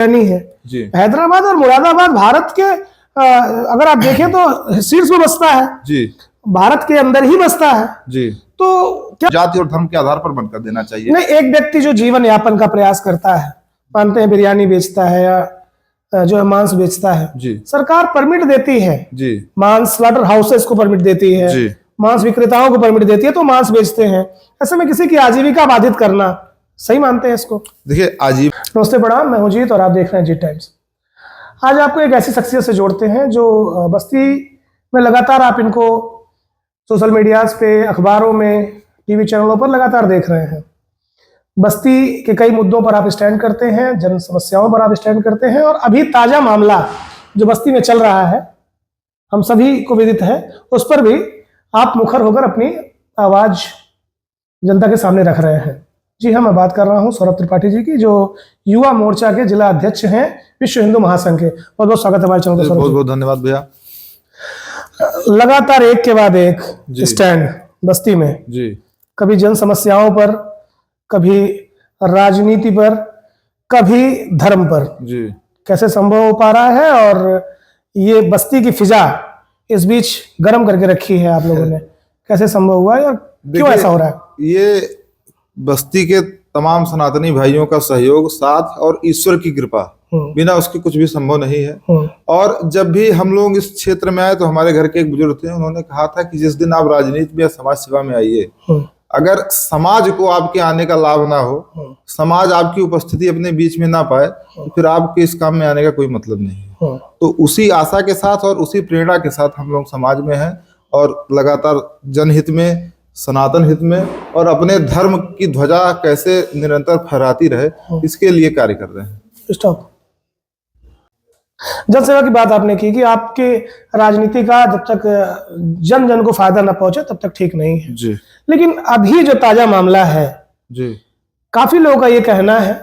नहीं है जी। हैदराबाद और मुरादाबाद भारत के अगर आप देखें तो शीर्ष में बसता है जी, भारत के अंदर ही बसता है जी। तो क्या जाति और धर्म के आधार पर बंद कर देना चाहिए? नहीं, एक व्यक्ति जो जीवन यापन का प्रयास करता है, मानते हैं बिरयानी बेचता है या जो है मांस बेचता है जी, सरकार परमिट देती है जी, मांस स्लॉटर हाउसेस को परमिट देती है जी, मांस विक्रेताओं को परमिट देती है, तो मांस बेचते हैं। ऐसे में किसी की आजीविका बाधित करना सही मानते हैं इसको? देखिए नमस्ते प्रणाम, मैं हूं जीत और आप देख रहे हैं जी टाइम्स। आज आपको एक ऐसी शख्सियत से जोड़ते हैं जो बस्ती में लगातार आप इनको सोशल मीडियाज पे, अखबारों में, टीवी चैनलों पर लगातार देख रहे हैं। बस्ती के कई मुद्दों पर आप स्टैंड करते हैं, जन समस्याओं पर आप स्टैंड करते हैं, और अभी ताजा मामला जो बस्ती में चल रहा है, हम सभी को विदित है, उस पर भी आप मुखर होकर अपनी आवाज जनता के सामने रख रहे हैं। जी हाँ, मैं बात कर रहा हूँ सौरभ त्रिपाठी जी की, जो युवा मोर्चा के जिला अध्यक्ष हैं विश्व हिंदू महासंघ के। बहुत बहुत स्वागत है हमारे चैनल पर। बहुत बहुत धन्यवाद भैया। लगातार एक के बाद एक स्टैंड बस्ती में जी, कभी जन समस्याओं पर, कभी राजनीति पर, कभी धर्म पर जी, कैसे संभव हो पा रहा है? और ये बस्ती की फिजा इस बीच गर्म करके रखी है आप लोगों ने, कैसे संभव हुआ है और क्यों ऐसा हो रहा है? ये बस्ती के तमाम सनातनी भाइयों का सहयोग, साथ और ईश्वर की कृपा, बिना उसके कुछ भी संभव नहीं है। और जब भी हम लोग इस क्षेत्र में आए तो हमारे घर के एक बुजुर्ग थे, उन्होंने कहा था कि जिस दिन आप राजनीति में या समाज सेवा में आइए, अगर समाज को आपके आने का लाभ ना हो, समाज आपकी उपस्थिति अपने बीच में ना पाए, तो फिर आपके इस काम में आने का कोई मतलब नहीं है। तो उसी आशा के साथ और उसी प्रेरणा के साथ हम लोग समाज में हैं और लगातार जनहित में, सनातन हित में और अपने धर्म की ध्वजा कैसे निरंतर फहराती रहे, इसके लिए कार्य कर रहे हैं। स्टॉप। जन सेवा की बात आपने की कि आपके राजनीति का जब तक जन जन को फायदा न पहुंचे तब तक ठीक नहीं है जी। लेकिन अभी जो ताजा मामला है जी, काफी लोगों का ये कहना है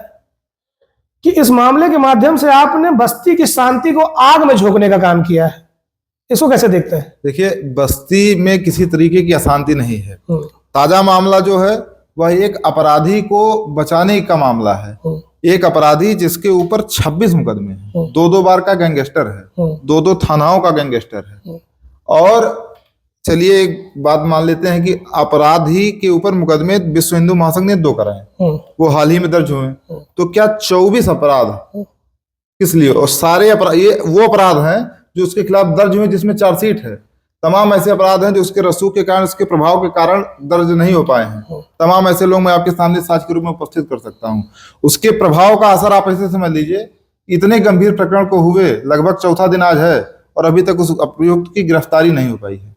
कि इस मामले के माध्यम से आपने बस्ती की शांति को आग में झोंकने का काम किया है। इसको कैसे देखते हैं? देखिए, बस्ती में किसी तरीके की अशांति नहीं है। ताजा मामला जो है वह एक अपराधी को बचाने का मामला है। एक अपराधी जिसके ऊपर 26 मुकदमे हैं, 2-2 बार का गैंगस्टर है, 2-2 थानाओं का गैंगस्टर है। और चलिए एक बात मान लेते हैं कि अपराधी के ऊपर मुकदमे विश्व हिंदू महासंघ ने 2 कराए, वो हाल ही में दर्ज हुए। तो क्या 24 अपराध किस लिए? और सारे अपराध ये वो अपराध हैं जो उसके खिलाफ दर्ज हुए जिसमें चार्जशीट है। तमाम ऐसे अपराध हैं जो उसके रसूख के कारण, उसके प्रभाव के कारण दर्ज नहीं हो पाए हैं। तमाम ऐसे लोग मैं आपके सामने साक्ष्य के रूप में उपस्थित कर सकता हूं। उसके प्रभाव का असर आप ऐसे समझ लीजिए, इतने गंभीर प्रकरण को हुए लगभग 4था दिन आज है और अभी तक उस अभियुक्त की गिरफ्तारी नहीं हो पाई है।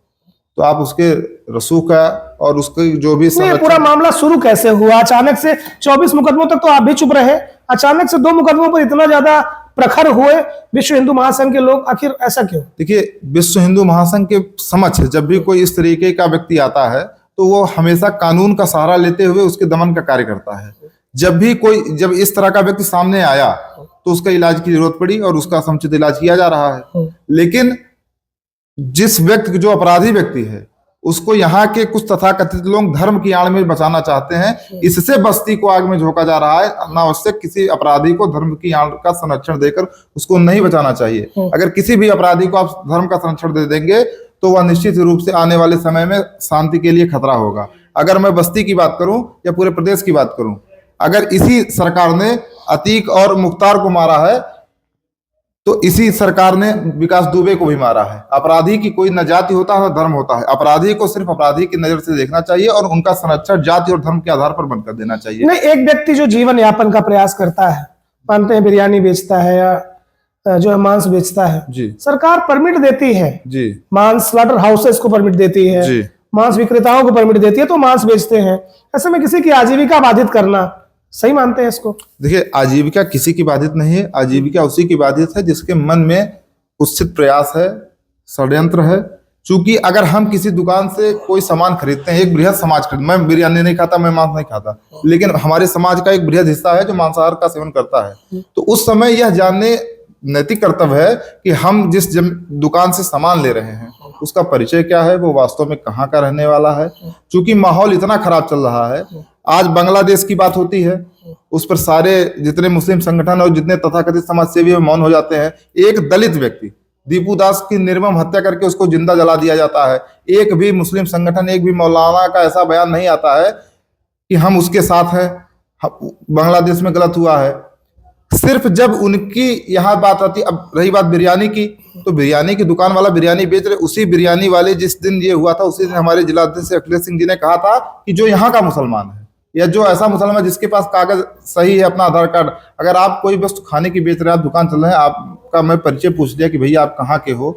तो आप उसके रसूख का और उसके जो भी पूरा मामला शुरू कैसे हुआ? अचानक से 24 मुकदमों तक तो आप भी चुप रहे, अचानक से 2 मुकदमों पर इतना ज्यादा प्रखर हुए विश्व हिंदू महासंघ के लोग, आखिर ऐसा क्यों? देखिए, विश्व हिंदू महासंघ के समक्ष जब भी कोई इस तरीके का व्यक्ति आता है तो वो हमेशा कानून का सहारा लेते हुए उसके दमन का कार्य करता है। जब इस तरह का व्यक्ति सामने आया तो उसका इलाज की जरूरत पड़ी और उसका समुचित इलाज किया जा रहा है। लेकिन जिस व्यक्ति, जो अपराधी व्यक्ति है, उसको यहाँ के कुछ तथाकथित लोग धर्म की आड़ में बचाना चाहते हैं। इससे बस्ती को आग में झोंका जा रहा है। अनावश्यक किसी अपराधी को धर्म की आड़ का संरक्षण देकर उसको नहीं बचाना चाहिए। अगर किसी भी अपराधी को आप धर्म का संरक्षण दे देंगे तो वह निश्चित रूप से आने वाले समय में शांति के लिए खतरा होगा। अगर मैं बस्ती की बात करूं या पूरे प्रदेश की बात करूं, अगर इसी सरकार ने अतीक और मुख्तार को मारा है तो इसी सरकार ने विकास दुबे को भी मारा है। अपराधी की कोई न जाति होता है न धर्म होता है। अपराधी को सिर्फ अपराधी की नजर से देखना चाहिए और उनका संरक्षण जाति और धर्म के आधार पर बंद कर देना चाहिए। नहीं, एक व्यक्ति जो जीवन यापन का प्रयास करता है, मानते हैं बिरयानी बेचता है या जो है मांस बेचता है जी, सरकार परमिट देती है जी, मांस स्लॉटर हाउसेस को परमिट देती है जी, मांस विक्रेताओं को परमिट देती है, तो मांस बेचते हैं। ऐसे में किसी की आजीविका बाधित करना सही मानते हैं इसको? देखिए, आजीविका किसी की बाधित नहीं है। आजीविका उसी की बाधित है जिसके मन में कुत्सित प्रयास है, षड्यंत्र है। क्योंकि अगर हम किसी दुकान से कोई सामान खरीदते हैं, एक बृहद समाज खरीद, मैं बिरयानी नहीं खाता, मैं मांस नहीं खाता, लेकिन हमारे समाज का एक बृहद हिस्सा है जो मांसाहार का सेवन करता है, तो उस समय यह जानने नैतिक कर्तव्य है कि हम जिस दुकान से सामान ले रहे हैं उसका परिचय क्या है, वो वास्तव में कहाँ का रहने वाला है। क्योंकि माहौल इतना खराब चल रहा है, आज बांग्लादेश की बात होती है, उस पर सारे जितने मुस्लिम संगठन और जितने तथाकथित समाजसेवी मौन हो जाते हैं। एक दलित व्यक्ति दीपू दास की निर्मम हत्या करके उसको जिंदा जला दिया जाता है। एक भी मुस्लिम संगठन, एक भी मौलाना का ऐसा बयान नहीं आता है कि हम उसके साथ हैं, बांग्लादेश में गलत हुआ है। सिर्फ जब उनकी यहाँ बात आती। अब रही बात बिरयानी की, तो बिरयानी की दुकान वाला बिरयानी बेच रहे, उसी बिरयानी वाले जिस दिन ये हुआ था उसी दिन हमारे जिलाध्यक्ष अखिलेश सिंह जी ने कहा था कि जो यहाँ का मुसलमान है या जो ऐसा मुसलमान जिसके पास कागज सही है, अपना आधार कार्ड, अगर आप कोई वस्तु खाने की बेच रहे हैं, आप दुकान चल रहे हैं, आपका मैं परिचय पूछ लिया कि भैया आप कहाँ के हो,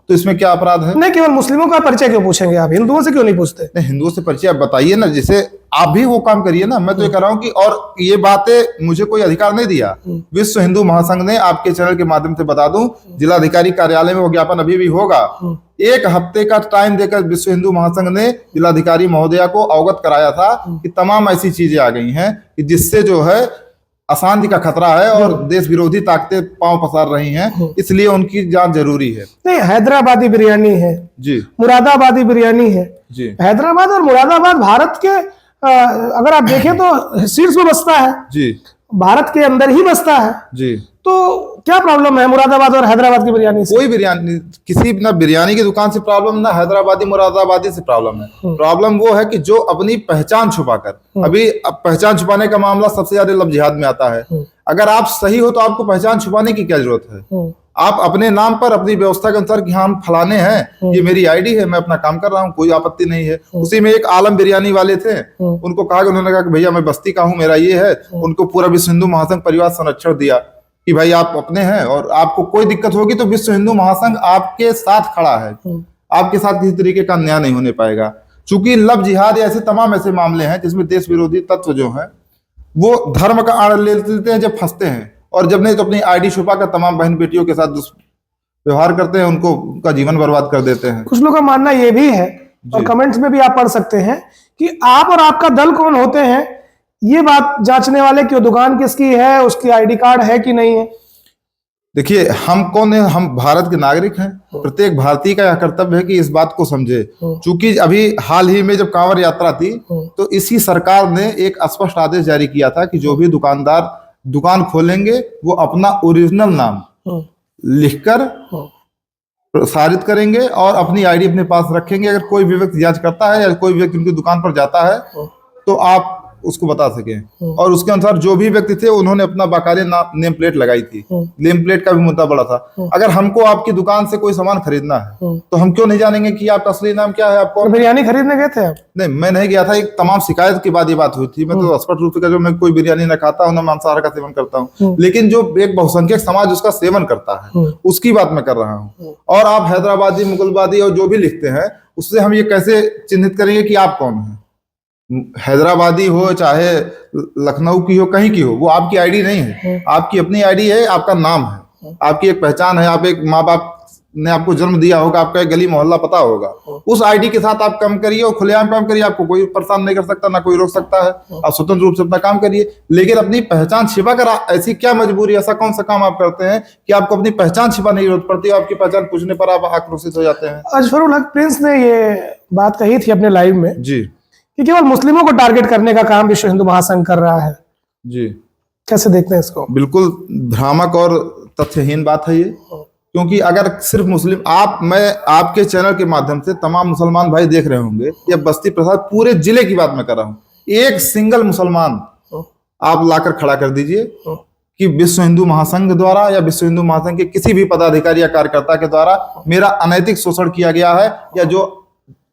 तो इसमें क्या अपराध है? नहीं, केवल मुस्लिमों का परिचय क्यों पूछेंगे आप, हिंदुओं से क्यों नहीं पूछते? नहीं, हिंदुओं से परिचय आप बताइए ना, जिसे आप भी वो काम करिए ना। मैं तो ये कह रहा हूँ कि, और ये बातें मुझे कोई अधिकार नहीं दिया, विश्व हिंदू महासंघ ने, आपके चैनल के माध्यम से बता दूं, जिलाधिकारी कार्यालय में वो ज्ञापन अभी भी होगा। 1 हफ्ते का टाइम देकर विश्व हिंदू महासंघ ने जिलाधिकारी महोदया को अवगत कराया था कि तमाम ऐसी चीजें आ गई हैं कि जिससे जो है अशांति का खतरा है और देश विरोधी ताकतें पांव पसार रही हैं, इसलिए उनकी जांच जरूरी है। नहीं, हैदराबादी बिरयानी है जी, मुरादाबादी बिरयानी है जी। हैदराबाद और मुरादाबाद भारत के अगर आप देखें तो शीर्ष में बसता है जी, भारत के अंदर ही बसता है जी। तो क्या प्रॉब्लम है मुरादाबाद और हैदराबाद की बिरयानी से? कोई बिरयानी, किसी ना बिरयानी की दुकान से प्रॉब्लम, ना हैदराबादी मुरादाबादी से प्रॉब्लम है। प्रॉब्लम वो है कि जो अपनी पहचान छुपाकर, अभी पहचान छुपाने का मामला सबसे ज्यादा लव जिहाद में आता है। अगर आप सही हो तो आपको पहचान छुपाने की क्या जरूरत है? आप अपने नाम पर अपनी व्यवस्था के अनुसार कि हाँ हम फलाने हैं, ये मेरी आईडी है, मैं अपना काम कर रहा हूँ, कोई आपत्ति नहीं है। उसी में एक आलम बिरयानी वाले थे, उनको कहा, उन्होंने कहा कि भैया मैं बस्ती का हूँ, मेरा ये है। उनको पूरा विश्व हिंदू महासंघ परिवार संरक्षण दिया कि भाई आप अपने हैं और आपको कोई दिक्कत होगी तो विश्व हिंदू महासंघ आपके साथ खड़ा है, आपके साथ किसी तरीके का अन्याय नहीं होने पाएगा। चूंकि लव जिहाद ऐसे तमाम ऐसे मामले हैं जिसमें देश विरोधी तत्व जो है वो धर्म का आड़ ले लेते हैं जब फंसते हैं, और जब नहीं तो अपनी आईडी छुपा कर तमाम बहन बेटियों के साथ व्यवहार करते हैं, उनको उनका जीवन बर्बाद कर देते हैं। कुछ लोगों का मानना ये भी है, और कमेंट्स में भी आप पढ़ सकते हैं कि आप और आपका दल कौन होते हैं, ये बात जांचने वाले कि दुकान किसकी है, उसकी आईडी कार्ड है कि नहीं है। देखिए, हम कौन है? हम भारत के नागरिक हैं। प्रत्येक भारतीय का यह कर्तव्य है कि इस बात को समझे। चूंकि अभी हाल ही में जब कांवड़ यात्रा थी तो इसी सरकार ने एक स्पष्ट आदेश जारी किया था कि जो भी दुकानदार दुकान खोलेंगे वो अपना ओरिजिनल नाम लिखकर प्रसारित करेंगे और अपनी आईडी अपने पास रखेंगे। अगर कोई भी व्यक्ति जांच करता है या कोई व्यक्ति उनकी दुकान पर जाता है तो आप उसको बता सकें। और उसके अनुसार जो भी व्यक्ति थे उन्होंने अपना बाकायदे नेम प्लेट लगाई थी। नेम प्लेट का भी मुद्दा बड़ा था। अगर हमको आपकी दुकान से कोई सामान खरीदना है तो हम क्यों नहीं जानेंगे कि आपका असली नाम क्या है? आपको बिरयानी खरीदने गए थे आप? नहीं, मैं नहीं गया था। एक तमाम शिकायत के बाद ये बात हुई थी। मैं तो स्पष्ट रूप से मैं कोई बिरयानी न खाता हूँ, न मांसाहार का सेवन करता हूँ, लेकिन जो एक बहुसंख्यक समाज उसका सेवन करता है उसकी बात मैं कर रहा हूँ। और आप हैदराबादी, मुगलबादी और जो भी लिखते हैं उससे हम ये कैसे चिन्हित करेंगे कि आप कौन है? हैदराबादी हो चाहे लखनऊ की हो, कहीं की हो, वो आपकी आईडी नहीं है। आपकी अपनी आईडी है, आपका नाम है, आपकी एक पहचान है। आप एक माँ बाप ने आपको जन्म दिया होगा, आपका एक गली मोहल्ला पता होगा, उस आईडी के साथ आप काम करिए और खुलेआम काम करिए। आपको कोई परेशान नहीं कर सकता, ना कोई रोक सकता है। आप स्वतंत्र रूप से अपना काम करिए, लेकिन अपनी पहचान छिपा कर ऐसी क्या मजबूरी, ऐसा कौन सा काम आप करते हैं कि आपको अपनी पहचान छिपाने की जरूरत पड़ती है? आपकी पहचान पूछने पर आप आक्रोशित हो जाते हैं। अजफरुल हक प्रिंस ने ये बात कही थी अपने लाइव में जी कि केवल मुस्लिमों को टारगेट करने का काम विश्व हिंदू महासंघ कर रहा है। जी, कैसे देखते हैं इसको? बिल्कुल भ्रामक और तथ्यहीन बात है ये। क्योंकि अगर सिर्फ मुस्लिम, मैं आपके चैनल के माध्यम से तमाम मुसलमान भाई देख रहे होंगे, या बस्ती प्रसाद पूरे जिले की बात मैं कर रहा हूँ, एक सिंगल मुसलमान आप लाकर खड़ा कर दीजिए कि विश्व हिंदू महासंघ द्वारा या विश्व हिंदू महासंघ के किसी भी पदाधिकारी या कार्यकर्ता के द्वारा मेरा अनैतिक शोषण किया गया है या जो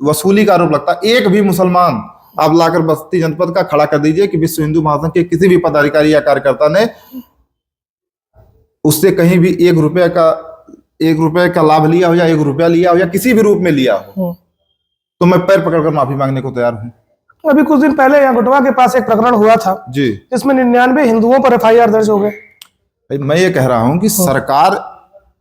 वसूली का आरोप लगता है, एक भी मुसलमान आप लाकर बस्ती जनपद का खड़ा कर दीजिए कि विश्व हिंदू महासंघ के किसी भी पदाधिकारी या कार्यकर्ता ने उससे कहीं भी 1 रुपए का लाभ लिया हो या 1 रुपया लिया हो या किसी भी रूप में लिया हो, तो मैं पैर पकड़कर माफी मांगने को तैयार हूं। अभी कुछ दिन पहले यहाँ गुटवा के पास एक प्रकरण हुआ था जी, जिसमें 99 हिंदुओं पर FIR दर्ज हो गए। मैं ये कह रहा हूं कि सरकार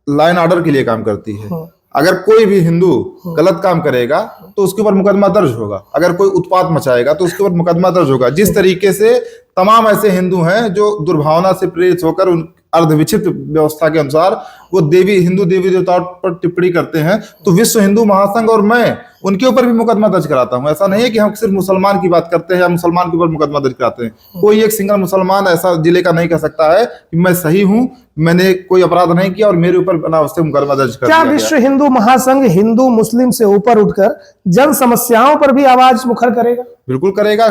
लाइन ऑर्डर के लिए काम करती है। अगर कोई भी हिंदू गलत काम करेगा तो उसके ऊपर मुकदमा दर्ज होगा। अगर कोई उत्पात मचाएगा तो उसके ऊपर मुकदमा दर्ज होगा। जिस तरीके से तमाम ऐसे हिंदू हैं जो दुर्भावना से प्रेरित होकर अर्धविक्षिप्त व्यवस्था के अनुसार वो हिंदू देवी देवताओं पर टिप्पणी करते हैं, तो विश्व हिंदू महासंघ और मैं उनके ऊपर भी मुकदमा दर्ज कराता हूं। ऐसा नहीं है कि हम सिर्फ मुसलमान की बात करते हैं या मुसलमान के ऊपर मुकदमा दर्ज कराते हैं। कोई एक सिंगल मुसलमान ऐसा जिले का नहीं कह सकता है कि मैं सही हूं, मैंने कोई अपराध नहीं किया और मेरे ऊपर अनावश्यक मुकदमा दर्ज कर क्या दिया विश्व हिंदू महासंघ हिंदू मुस्लिम से ऊपर उठकर जन समस्याओं पर भी आवाज मुखर करेगा? बिल्कुल करेगा।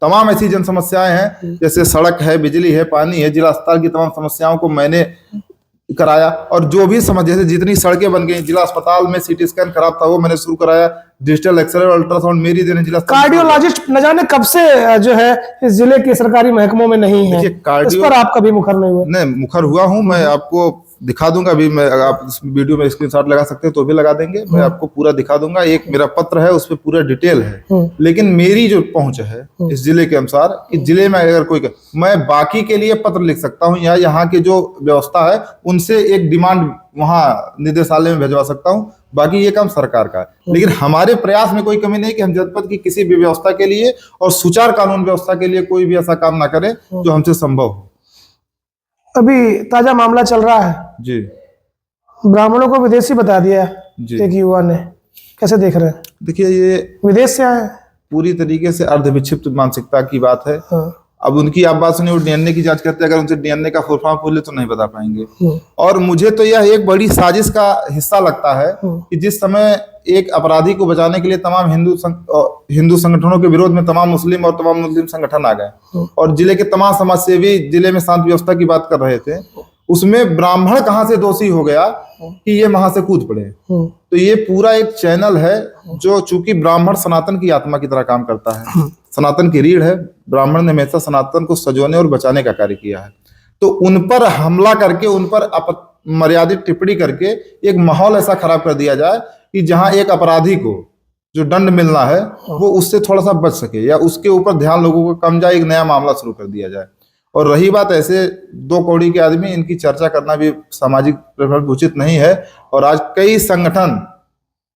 तमाम ऐसी जन समस्याएं हैं, जैसे सड़क है, बिजली है, पानी है, जिला अस्पताल की तमाम समस्याओं को मैंने कराया। और जो भी जैसे जितनी सड़कें बन गई, जिला अस्पताल में सीटी स्कैन खराब था वो मैंने शुरू कराया, डिजिटल एक्सरे और अल्ट्रासाउंड मेरी देने जिला कार्डियोलॉजिस्ट न जाने कब से जो है इस जिले के सरकारी महकमों में नहीं है, इस पर आप कभी मुखर नहीं हुए? नहीं, मुखर हुआ हूं। मैं आपको दिखा दूंगा अभी, मैं आप इस वीडियो में स्क्रीनशॉट लगा सकते हैं तो भी लगा देंगे, मैं आपको पूरा दिखा दूंगा। एक मेरा पत्र है, उसपे पूरा डिटेल है। लेकिन मेरी जो पहुंच है इस जिले के अनुसार, इस जिले में अगर कोई, मैं बाकी के लिए पत्र लिख सकता हूं या यहाँ की जो व्यवस्था है उनसे एक डिमांड वहां निदेशालय में भिजवा सकता हूं, बाकी ये काम सरकार का है। लेकिन हमारे प्रयास में कोई कमी नहीं कि हम जनपद की किसी भी व्यवस्था के लिए और सुचारू कानून व्यवस्था के लिए कोई भी ऐसा काम ना करें जो हमसे संभव हो। अभी ताजा मामला चल रहा है जी, ब्राह्मणों को विदेशी बता दिया जी। एक युवा ने, कैसे देख रहे हैं? देखिए, ये विदेश से आए? पूरी तरीके से अर्धविक्षिप्त मानसिकता की बात है। हाँ। अब उनकी आप बात सुनिए, वो डीएनए की जांच करते हैं, अगर उनसे डीएनए का फुल फॉर्म पूछ ले तो नहीं बता पाएंगे। और मुझे तो यह एक बड़ी साजिश का हिस्सा लगता है कि जिस समय एक अपराधी को बचाने के लिए तमाम हिंदू संगठनों के विरोध में तमाम मुस्लिम और तमाम मुस्लिम संगठन आ गए और जिले के तमाम समाज सेवी जिले में शांति व्यवस्था की बात कर रहे थे, उसमें ब्राह्मण कहां से दोषी हो गया कि ये वहां से कूद पड़े। तो ये पूरा एक चैनल है जो, चूंकि ब्राह्मण सनातन की आत्मा की तरह काम करता है, सनातन की रीढ़ है, ब्राह्मण ने हमेशा सनातन को सजोने और बचाने का कार्य किया है। तो उन पर हमला करके, उन पर मर्यादित टिप्पणी करके एक माहौल ऐसा खराब कर दिया जाए कि जहां एक अपराधी को जो दंड मिलना है वो उससे थोड़ा सा बच सके या उसके ऊपर ध्यान लोगों को कम जाए, एक नया मामला शुरू कर दिया जाए। और रही बात ऐसे दो कौड़ी के आदमी, इनकी चर्चा करना भी सामाजिक उचित नहीं है। और आज कई संगठन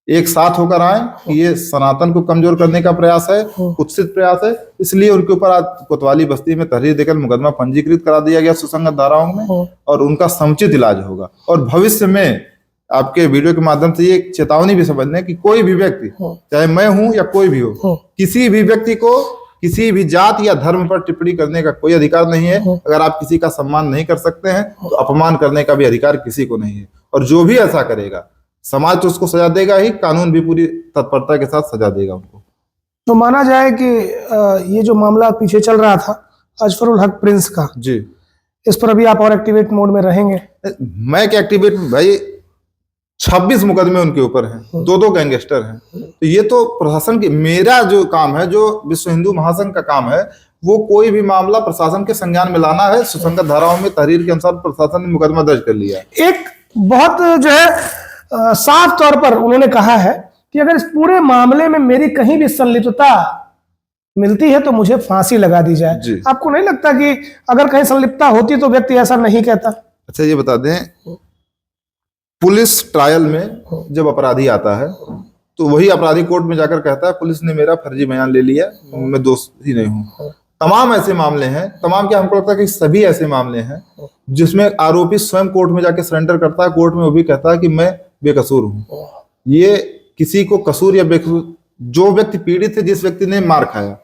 एक साथ होकर आए कि ये सनातन को कमजोर करने का प्रयास है, कुत्सित प्रयास है, इसलिए उनके ऊपर आज कोतवाली बस्ती में तहरीर देकर मुकदमा पंजीकृत करा दिया गया सुसंगत धाराओं में, और उनका समुचित इलाज होगा। और भविष्य में आपके वीडियो के माध्यम से ये चेतावनी भी समझ लें कि कोई भी व्यक्ति, चाहे मैं हूं या कोई भी हो, किसी भी व्यक्ति को किसी भी जात या धर्म पर टिप्पणी करने का कोई अधिकार नहीं है। अगर आप किसी का सम्मान नहीं कर सकते हैं तो अपमान करने का भी अधिकार किसी को नहीं है। और जो भी ऐसा करेगा, समाज तो उसको सजा देगा ही, कानून भी पूरी तत्परता के साथ सजा देगा उनको। तो माना जाए कि ये जो मामला पीछे चल रहा था अजफरुल हक प्रिंस का, जी, इस पर अभी आप और एक्टिवेट मोड में रहेंगे? मैं क्या एक्टिवेट, भाई 26 मुकदमे उनके ऊपर हैं, दो गैंगस्टर हैं। तो ये तो प्रशासन की, मेरा जो काम है, जो विश्व हिंदू महासंघ का काम है, वो कोई भी मामला प्रशासन के संज्ञान में लाना है। सुसंगत धाराओं में तहरीर के अनुसार प्रशासन ने मुकदमा दर्ज कर लिया है। एक बहुत जो है साफ तौर पर उन्होंने कहा है कि अगर इस पूरे मामले में मेरी कहीं भी संलिप्तता मिलती है तो मुझे फांसी लगा दी जाए। आपको नहीं लगता कि अगर कहीं संलिप्तता होती तो व्यक्ति ऐसा नहीं कहता? अच्छा, ये बता दें, पुलिस ट्रायल में जब अपराधी आता है तो वही अपराधी कोर्ट में जाकर कहता है पुलिस ने मेरा फर्जी बयान ले लिया, मैं दोषी नहीं हूं। तमाम ऐसे मामले हैं, तमाम क्या, हमको लगता है कि सभी ऐसे मामले हैं जिसमें आरोपी स्वयं कोर्ट में जाके सरेंडर करता है, कोर्ट में वो भी कहता है कि मैं बेकसूर हूं। ये किसी को कसूर या बेकसूर, जो व्यक्ति पीड़ित है, जिस व्यक्ति ने मार खाया,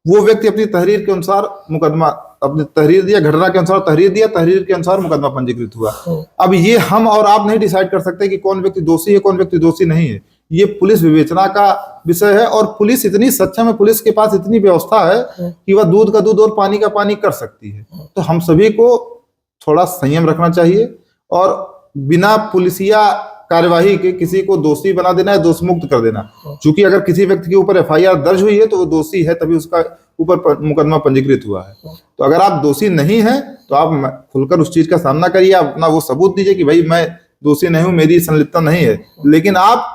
वो व्यक्ति अपनी तहरीर के अनुसार मुकदमा, अपनी तहरीर दिया, घटना के अनुसार तहरीर दिया, तहरीर के अनुसार मुकदमा पंजीकृत हुआ। अब ये हम और आप नहीं डिसाइड कर सकते कि कौन व्यक्ति दोषी है, कौन व्यक्ति दोषी नहीं है। ये पुलिस विवेचना का विषय है और पुलिस इतनी सक्षम है, पुलिस के पास इतनी व्यवस्था है कि वह दूध का दूध और पानी का पानी कर सकती है। तो हम सभी को थोड़ा संयम रखना चाहिए और बिना पुलिसिया कार्यवाही के किसी को दोषी बना देना है, दोष मुक्त कर देना। क्योंकि अगर किसी व्यक्ति के ऊपर एफआईआर दर्ज हुई है तो वो दोषी है, तभी उसका ऊपर मुकदमा पंजीकृत हुआ है। तो अगर आप दोषी नहीं हैं तो आप खुलकर उस चीज का सामना करिए, अपना वो सबूत दीजिए कि भाई मैं दोषी नहीं हूं, मेरी संलिप्तता नहीं है। लेकिन आप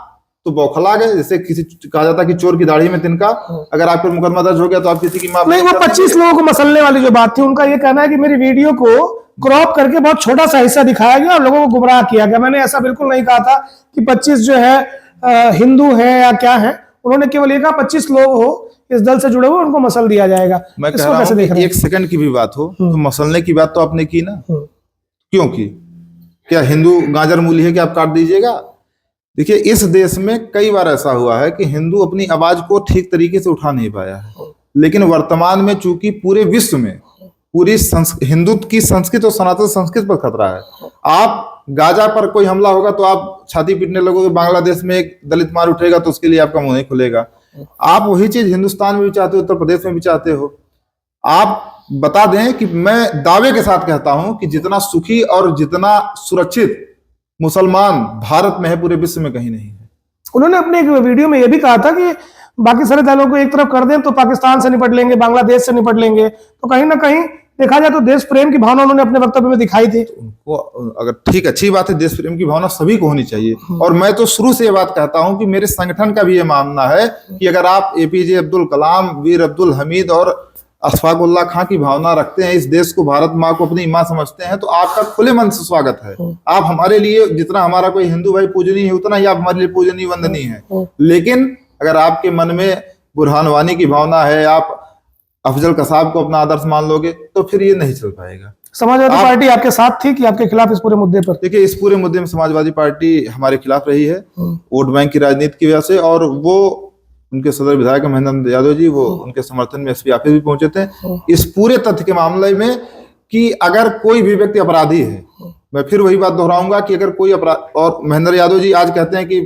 तो बौखला गए, जैसे किसी कहा जाता है कि चोर की दाढ़ी में तिनका, अगर आप पर मुकदमा दर्ज हो गया तो आप किसी की माफ नहीं। वो 25 लोगों को मसलने वाली जो बात थी, उनका ये कहना है कि मेरी वीडियो को क्रॉप करके बहुत छोटा सा हिस्सा दिखाया गया और लोगों को गुमराह किया गया। मैंने ऐसा बिल्कुल नहीं कहा था कि 25 जो है हिंदू है या क्या है। उन्होंने केवल ये कहा 25 लोग हो इस दल से जुड़े हुए, उनको मसल दिया जाएगा। मैं कह रहा हूं कि 1 सेकंड की भी बात हो तो मसलने की बात तो आपने की ना, क्योंकि क्या हिंदू गाजर मूली है कि आप काट दीजिएगा? देखिए, इस देश में कई बार ऐसा हुआ है कि हिंदू अपनी आवाज को ठीक तरीके से उठा नहीं पाया है, लेकिन वर्तमान में चूंकि पूरे विश्व में पूरी हिंदू की संस्कृति और सनातन संस्कृति पर खतरा है। आप गाजा पर कोई हमला होगा तो आप छाती पीटने लगोगे, बांग्लादेश में एक दलित मार उठेगा तो उसके लिए आपका मुंह नहीं खुलेगा। आप वही चीज हिंदुस्तान में भी चाहते हो, उत्तर प्रदेश में भी चाहते हो। आप बता दें कि मैं दावे के साथ कहता हूं कि जितना सुखी और जितना सुरक्षित मुसलमान भारत में है, पूरे विश्व में कहीं नहीं है। उन्होंने अपने एक वीडियो में यह भी कहा था कि बाकी सारे दलों को एक तरफ कर दें तो पाकिस्तान से निपट लेंगे, बांग्लादेश से निपट लेंगे। तो कहीं ना कहीं देखा जाए तो देश प्रेम की भावना उन्होंने अपने वक्तव्य में दिखाई थी। उनको अगर ठीक अच्छी बात है, देश प्रेम की भावना सभी को होनी चाहिए। और मैं तो शुरू से ये बात कहता हूं कि मेरे संगठन का भी ये मानना है कि अगर आप एपीजे अब्दुल कलाम, वीर अब्दुल हमीद और अशफाक उल्लाह खां की भावना रखते हैं, इस देश को भारत माँ को अपनी माँ समझते हैं, तो आपका खुले मन से स्वागत है। आप हमारे लिए, जितना हमारा कोई हिंदू भाई पूजनीय है, उतना ही आप हमारे लिए पूजनीय वंदनीय है। लेकिन अगर आपके मन में बुरहान वानी की भावना है, आप अफजल कसाब को अपना आदर्श मान लोगे, तो फिर ये नहीं चल पाएगा। समाजवादी पार्टी आपके साथ थी कि आपके खिलाफ इस पूरे मुद्दे पर? देखिए, इस पूरे मुद्दे में समाजवादी पार्टी हमारे खिलाफ रही है, वोट बैंक की राजनीति की वजह से। और वो उनके सदर विधायक महेंद्र यादव जी, वो उनके समर्थन में एसपी ऑफिस भी पहुंचे थे इस पूरे तथ्य के मामले में कि अगर कोई भी व्यक्ति अपराधी है, मैं फिर वही बात दोहराऊंगा कि अगर कोई अपराध, और महेंद्र यादव जी आज कहते हैं कि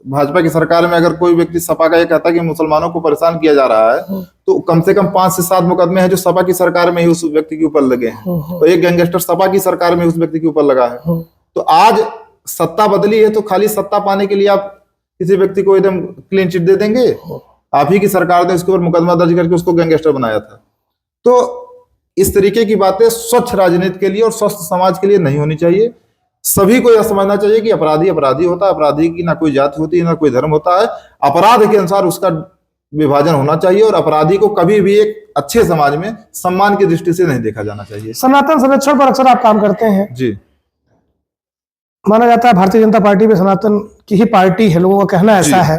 भाजपा की सरकार में अगर कोई व्यक्ति सपा का ये कहता है कि मुसलमानों को परेशान किया जा रहा है, तो कम से कम 5 से 7 मुकदमे हैं जो सपा की सरकार में ही उस व्यक्ति के ऊपर लगे हैं। तो एक गैंगस्टर सपा की सरकार में उस व्यक्ति के ऊपर लगा है। तो आज सत्ता बदली है, तो खाली सत्ता पाने के लिए आप किसी व्यक्ति को एकदम क्लीन चिट दे देंगे? आप ही की सरकार ने उसके ऊपर मुकदमा दर्ज करके उसको गैंगस्टर बनाया था। तो इस तरीके की बातें स्वच्छ राजनीति के लिए और स्वस्थ समाज के लिए नहीं होनी चाहिए। सभी को यह समझना चाहिए कि अपराधी अपराधी होता है, अपराधी की ना कोई जाति होती है ना कोई धर्म होता है। अपराध के अनुसार उसका विभाजन होना चाहिए और अपराधी को कभी भी एक अच्छे समाज में सम्मान की दृष्टि से नहीं देखा जाना चाहिए। सनातन संरक्षण पर अक्सर आप काम करते हैं जी। माना जाता है भारतीय जनता पार्टी में सनातन की ही पार्टी है, लोगों का कहना ऐसा है।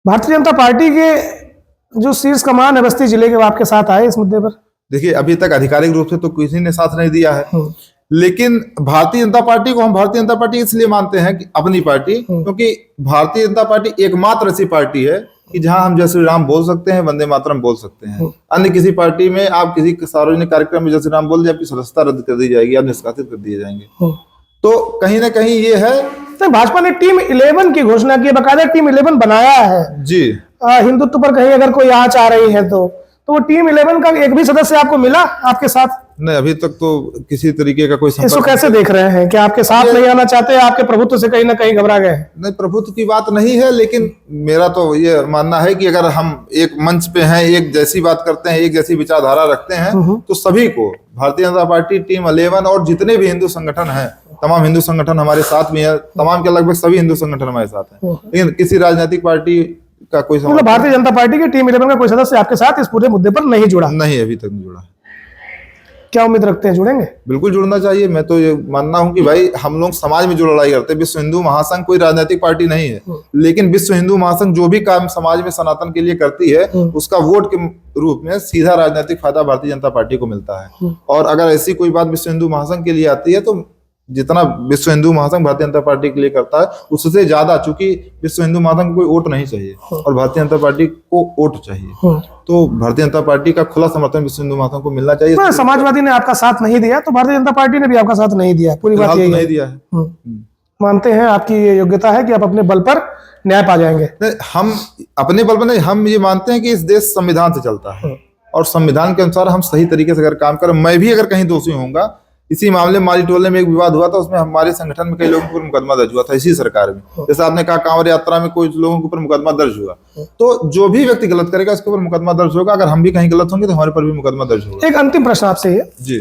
भारतीय जनता पार्टी के जो शीर्ष कमान है बस्ती जिले के, वो आपके साथ आए इस मुद्दे पर? देखिए, अभी तक आधिकारिक रूप से तो किसी ने साथ नहीं दिया है, लेकिन भारतीय जनता पार्टी को हम भारतीय जनता पार्टी इसलिए मानते हैं कि अपनी पार्टी, क्योंकि भारतीय जनता पार्टी एकमात्र ऐसी पार्टी है कि जहां हम जय श्री राम बोल सकते हैं, वंदे मातरम बोल सकते हैं। अन्य किसी पार्टी में आप किसी सार्वजनिक कार्यक्रम में जय श्री राम बोल दिए, आपकी सदस्यता रद्द कर दी जाएगी, आप निष्कासित कर दिए जाएंगे। तो कहीं ना कहीं ये है। तो भाजपा ने टीम 11 की घोषणा की, बकायदा टीम 11 बनाया है जी। हिंदुत्व पर कहीं अगर कोई आंच आ रही है तो वो टीम 11 का एक भी सदस्य आपको मिला आपके साथ? नहीं, अभी तक तो किसी तरीके का कोई संपर्क। इसको कैसे देख रहे हैं कि आपके साथ नहीं आना चाहते, आपके प्रभुत्व से कहीं ना कहीं घबरा गए? नहीं, प्रभुत्व की बात नहीं है, लेकिन मेरा तो ये मानना है कि अगर हम एक मंच पे हैं, एक जैसी बात करते हैं, एक जैसी विचारधारा रखते हैं, तो सभी को भारतीय जनता पार्टी टीम 11 और जितने भी हिंदू संगठन हैं, तमाम हिंदू संगठन हमारे साथ भी है, तमाम के लगभग सभी हिंदू संगठन हमारे साथ हैं। लेकिन किसी राजनीतिक पार्टी का कोई मतलब भारतीय जनता पार्टी की टीम 11 का कोई सदस्य आपके साथ इस पूरे मुद्दे पर नहीं जुड़ा? नहीं, अभी तक नहीं जुड़ा। क्या उम्मीद रखते हैं जुड़ेंगे? बिल्कुल जुड़ना चाहिए। मैं तो ये मानना हूं कि भाई हम लोग समाज में जो लड़ाई करते हैं, विश्व हिंदू महासंघ कोई राजनीतिक पार्टी नहीं है, लेकिन विश्व हिंदू महासंघ जो भी काम समाज में सनातन के लिए करती है, उसका वोट के रूप में सीधा राजनीतिक फायदा भारतीय जनता पार्टी को मिलता है। और अगर ऐसी कोई बात विश्व हिंदू महासंघ के लिए आती है, तो जितना विश्व हिंदू महासंघ भारतीय जनता पार्टी के लिए करता है, उससे ज्यादा, चूंकि विश्व हिंदू महासंघ को कोई वोट नहीं चाहिए और भारतीय जनता पार्टी को वोट चाहिए, तो भारतीय जनता पार्टी का खुला समर्थन विश्व हिंदू महासंघ को मिलना चाहिए। समाजवादी ने आपका साथ नहीं दिया, तो भारतीय जनता पार्टी ने भी आपका साथ नहीं दिया, पूरी बात यही नहीं दिया है। मानते हैं आपकी ये योग्यता है कि आप अपने बल पर न्याय पा जाएंगे? हम अपने बल पर नहीं, हम ये मानते हैं कि इस देश संविधान से चलता है और संविधान के अनुसार हम सही तरीके से अगर काम करें। मैं भी अगर कहीं दोषी होऊंगा, इसी मामले में माली टोले में एक विवाद हुआ था, उसमें हमारे संगठन में कई लोगों के ऊपर मुकदमा दर्ज हुआ था इसी सरकार में। जैसे आपने कहा कांवड़ यात्रा में कोई लोगों के ऊपर मुकदमा दर्ज हुआ, तो जो भी व्यक्ति गलत करेगा उसके ऊपर मुकदमा दर्ज होगा। अगर हम भी कहीं गलत होंगे तो हमारे पर भी मुकदमा दर्ज होगा। एक अंतिम प्रश्न आपसे है जी।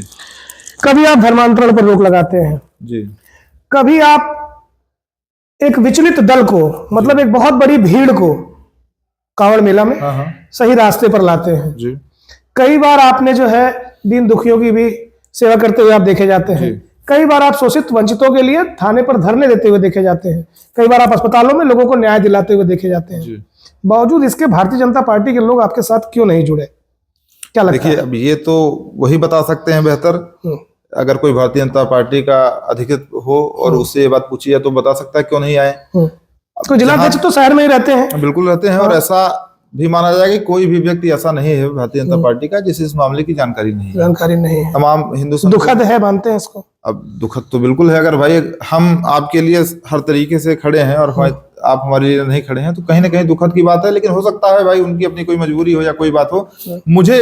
कभी आप धर्मांतरण पर रोक लगाते हैं जी, कभी आप एक विचलित दल को, मतलब एक बहुत बड़ी भीड़ को कांवड़ मेला में सही रास्ते पर लाते हैं जी। कई बार आपने जो है दीन दुखियों की भी सेवा करते हुए आप देखे जाते हैं। कई बार आप शोषित वंचितों के लिए थाने पर धरने देते हुए देखे जाते हैं। कई बार आप अस्पतालों में लोगों को न्याय दिलाते हुए देखे जाते हैं। बावजूद इसके भारतीय जनता पार्टी के लोग आपके साथ क्यों नहीं जुड़े? क्या लगता है? देखिए, अब ये तो वही बता सकते हैं बेहतर। अगर कोई भारतीय जनता पार्टी का अधिकृत हो और उससे ये बात पूछी है तो बता सकता है क्यों नहीं आए। तो जिला अध्यक्ष तो शहर में ही रहते हैं। बिल्कुल रहते हैं, और ऐसा भी माना जाएगा कि कोई भी व्यक्ति ऐसा नहीं है भारतीय जनता पार्टी का जिसे इस मामले की जानकारी नहीं है। तमाम हिंदू दुखद है, मानते हैं इसको। अब दुखद तो बिल्कुल है। अगर भाई हम आपके लिए हर तरीके से खड़े हैं और आप हमारे लिए नहीं खड़े हैं तो कहीं ना कहीं दुखद की बात है। लेकिन हो सकता है भाई उनकी अपनी कोई मजबूरी हो या कोई बात हो, मुझे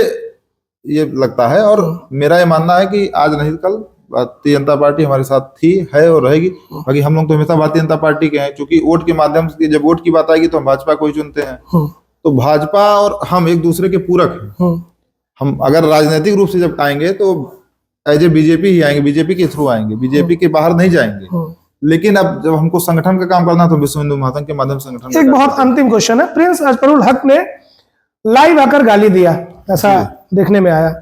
ये लगता है और मेरा ये मानना है कि आज नहीं कल भारतीय जनता पार्टी हमारे साथ थी, है और रहेगी। बाकी हम लोग तो हमेशा भारतीय जनता पार्टी के हैं, क्योंकि वोट के माध्यम से जब वोट की बात आएगी तो हम भाजपा को ही चुनते हैं। तो भाजपा और हम एक दूसरे के पूरक हैं। हम अगर राजनीतिक रूप से जब आएंगे तो एज ए बीजेपी ही आएंगे, बीजेपी के थ्रू आएंगे, बीजेपी के बाहर नहीं जाएंगे। लेकिन अब जब हमको संगठन का काम करना तो विश्व हिंदू महासंघ के माध्यम से संगठन। एक बहुत अंतिम क्वेश्चन है, प्रिंस अजफरुल हक ने लाइव आकर गाली दिया, ऐसा देखने में आया।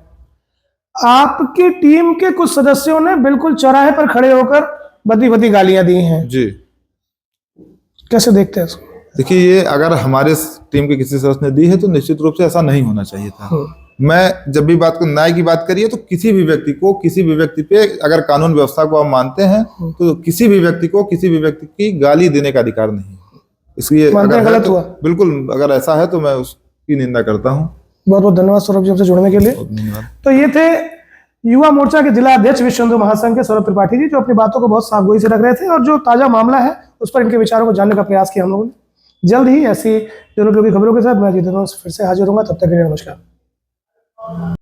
आपकी टीम के कुछ सदस्यों ने बिल्कुल चौराहे पर खड़े होकर बदी बदी गालियां दी हैं जी। कैसे देखते हैं इसको? देखिए, ये अगर हमारे टीम के किसी सदस्य ने दी है तो निश्चित रूप से ऐसा नहीं होना चाहिए था। मैं जब भी बात को न्याय की बात करिए तो किसी भी व्यक्ति पे अगर कानून व्यवस्था को आप मानते हैं तो किसी भी व्यक्ति को किसी भी व्यक्ति की गाली देने का अधिकार नहीं है। इसलिए अगर गलत हुआ, बिल्कुल अगर ऐसा है तो मैं उसकी निंदा करता हूँ। बहुत बहुत धन्यवाद सौरभ जी हमसे जुड़ने के लिए। तो ये थे युवा मोर्चा के जिला अध्यक्ष विश्व हिंदू महासंघ के सौरभ त्रिपाठी जी, जो अपनी बातों को बहुत साफगोई से रख रहे थे और जो ताजा मामला है उस पर इनके विचारों को जानने का प्रयास किया हम लोगों ने। जल्द ही ऐसी जरूरी खबरों के साथ मैं फिर से हाजिर होऊंगा। तब तक के लिए नमस्कार।